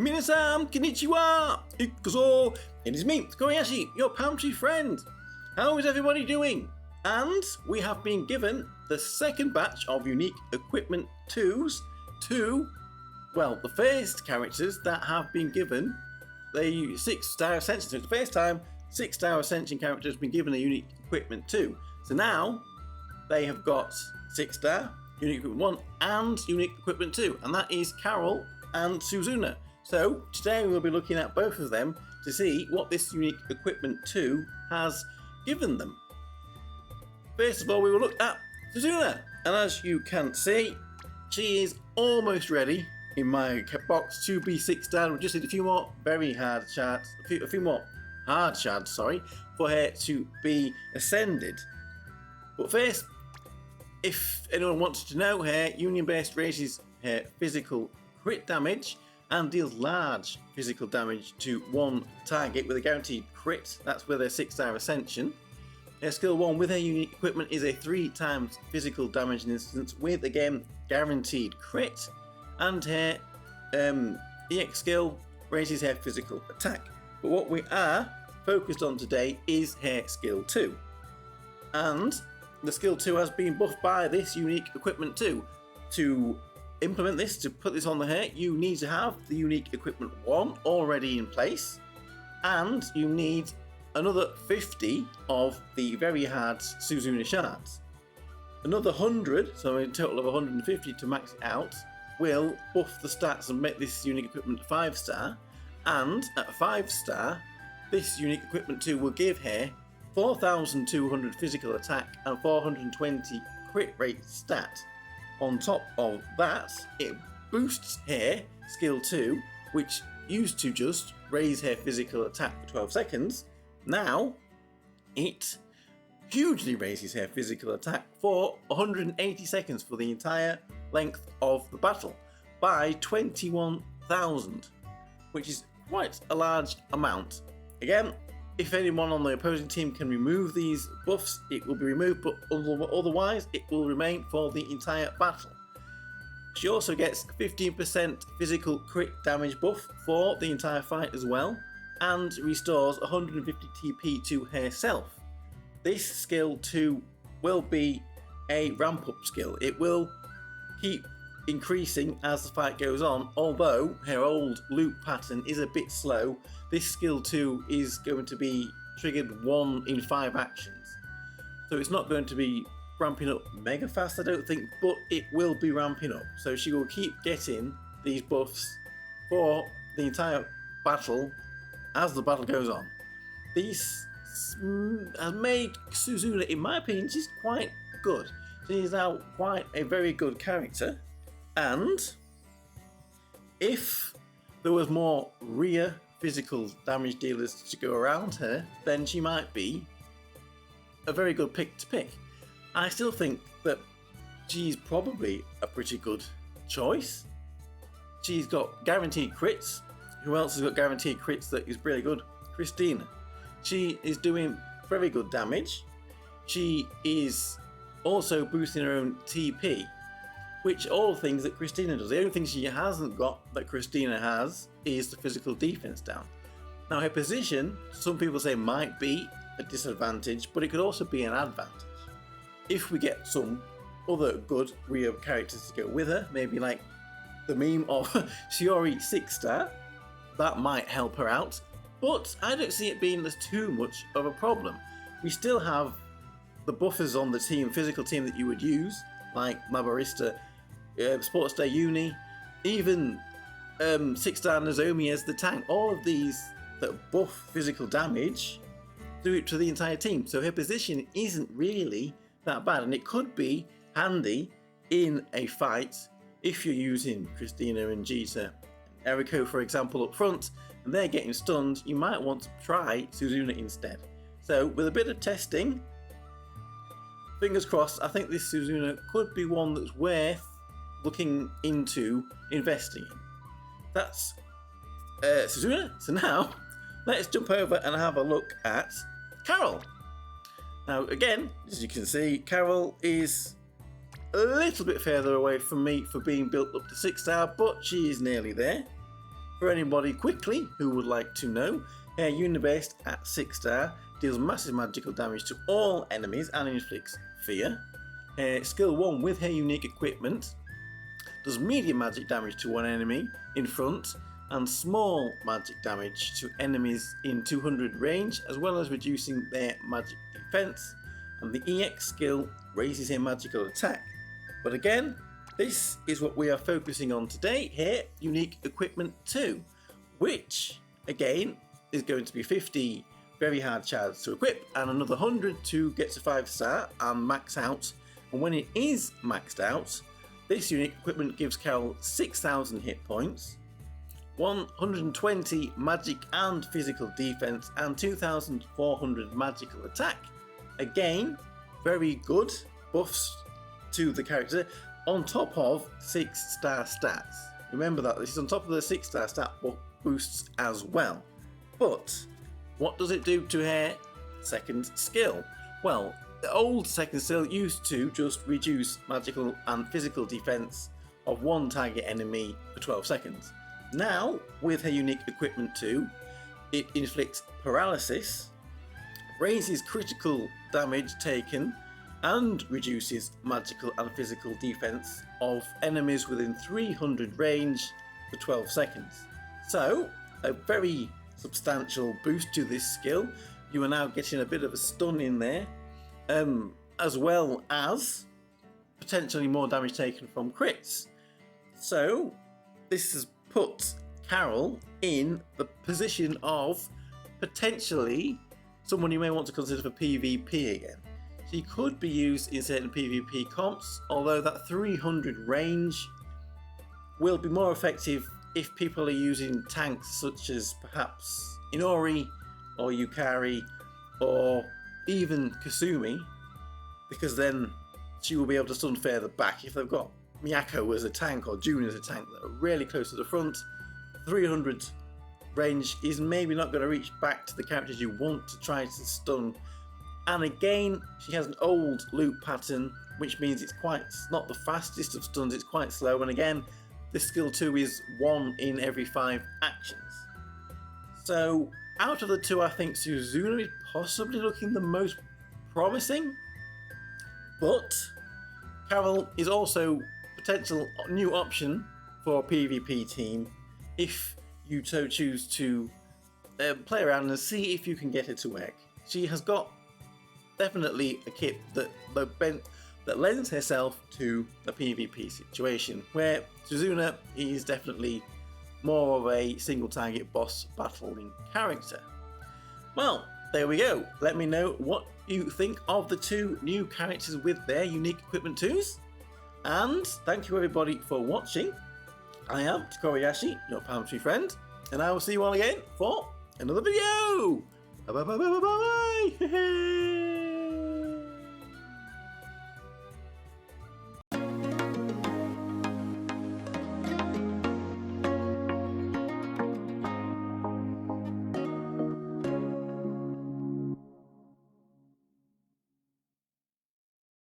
Minasan, konnichiwa, ikuzo. It is me, Koyashi, your palm tree friend. How is everybody doing? And we have been given the second batch of unique equipment 2s to, well, the first characters that have been given the 6-star ascension. So it's the first time 6-star ascension characters have been given a unique equipment 2. So now they have got 6-star, unique equipment 1 and unique equipment 2, and that is Karyl and Suzuna. So today we'll be looking at both of them to see what this unique equipment 2 has given them. First of all, we will look at Suzuna, and as you can see, she is almost ready in my box to be 6-star. We just need a few more very hard shards, a few more hard shards, sorry, for her to be ascended. But first, if anyone wants to know, her union burst raises her physical crit damage and deals large physical damage to one target with a guaranteed crit. That's with her 6-star ascension. Her skill 1 with her unique equipment is a 3 times physical damage instance with, again, guaranteed crit. And her EX skill raises her physical attack. But what we are focused on today is her skill 2. And the skill 2 has been buffed by this unique equipment 2. To implement this, to put this on the hair, you need to have the unique equipment 1 already in place, and you need another 50 of the very hard Suzuna shards. Another 100, so a total of 150 to max it out, will buff the stats and make this unique equipment 5-star, and at 5-star, this unique equipment 2 will give her 4,200 physical attack and 420 crit rate stat. On top of that, it boosts her skill 2, which used to just raise her physical attack for 12 seconds. Now, it hugely raises her physical attack for 180 seconds for the entire length of the battle by 21,000, which is quite a large amount. Again, if anyone on the opposing team can remove these buffs, it will be removed, but otherwise it will remain for the entire battle. She also gets 15% physical crit damage buff for the entire fight as well, and restores 150 TP to herself. This skill 2 will be a ramp up skill. It will keep increasing as the fight goes on, although her old loop pattern is a bit slow. This skill 2 is going to be triggered 1 in 5 actions, so it's not going to be ramping up mega fast, I don't think, but it will be ramping up, so she will keep getting these buffs for the entire battle as the battle goes on. This has made Suzuna, in my opinion, she's quite good. She is now quite a very good character, and if there was more rear physical damage dealers to go around her, then she might be a very good pick to pick. I still think that she's probably a pretty good choice. She's got guaranteed crits. Who else has got guaranteed crits that is really good? Christina. She is doing very good damage. She is also boosting her own TP, which all things that Christina does. The only thing she hasn't got that Christina has is the physical defense down. Now her position, some people say, might be a disadvantage, but it could also be an advantage. If we get some other good real characters to go with her, maybe like the meme of Shiori 6-star, that might help her out, but I don't see it being as too much of a problem. We still have the buffers on the team, physical team that you would use, like Mabarista, Sports Day Uni, even 6-star Nozomi as the tank. All of these that buff physical damage do it to the entire team, so her position isn't really that bad, and it could be handy in a fight if you're using Christina and Jita, Eriko for example up front, and they're getting stunned. You might want to try Suzuna instead. So with a bit of testing, fingers crossed, I think this Suzuna could be one that's worth looking into investing in. That's Suzuna. So now let's jump over and have a look at Karyl. Now again, as you can see, Karyl is a little bit further away from me for being built up to 6-star, but she is nearly there. For anybody quickly who would like to know, her unit based at 6 star deals massive magical damage to all enemies and inflicts fear. Skill 1 with her unique equipment does medium magic damage to one enemy in front and small magic damage to enemies in 200 range, as well as reducing their magic defense, and the EX skill raises her magical attack. But again, this is what we are focusing on today here, unique equipment 2, which again is going to be 50 very hard shards to equip and another 100 to get to 5 star and max out. And when it is maxed out, this unique equipment gives Karyl 6,000 hit points, 120 magic and physical defense, and 2,400 magical attack. Again, very good buffs to the character on top of 6 star stats. Remember that this is on top of the 6 star stat boosts as well. But what does it do to her second skill? Well, the old second skill used to just reduce magical and physical defense of one target enemy for 12 seconds. Now, with her unique equipment 2, it inflicts paralysis, raises critical damage taken, and reduces magical and physical defense of enemies within 300 range for 12 seconds. So, a very substantial boost to this skill. You are now getting a bit of a stun in there, as well as potentially more damage taken from crits. So, this has put Karyl in the position of potentially someone you may want to consider for PvP again. She could be used in certain PvP comps, although that 300 range will be more effective if people are using tanks such as perhaps Inori or Yukari or even Kasumi, because then she will be able to stun further back. If they've got Miyako as a tank or June as a tank that are really close to the front, 300 range is maybe not going to reach back to the characters you want to try to stun. And again, she has an old loop pattern, which means it's not the fastest of stuns, it's quite slow. And again, this skill 2 is 1 in every 5 actions. So out of the two, I think Suzuna is possibly looking the most promising, but Karyl is also a potential new option for a PvP team if you so choose to play around and see if you can get it to work. She has got definitely a kit that lends herself to a PvP situation, where Suzuna is definitely more of a single target boss battling character. Well, there we go. Let me know what you think of the two new characters with their unique equipment 2s. And thank you everybody for watching. I am Kobayashi, your palm tree friend, and I will see you all again for another video. Bye bye bye bye bye bye.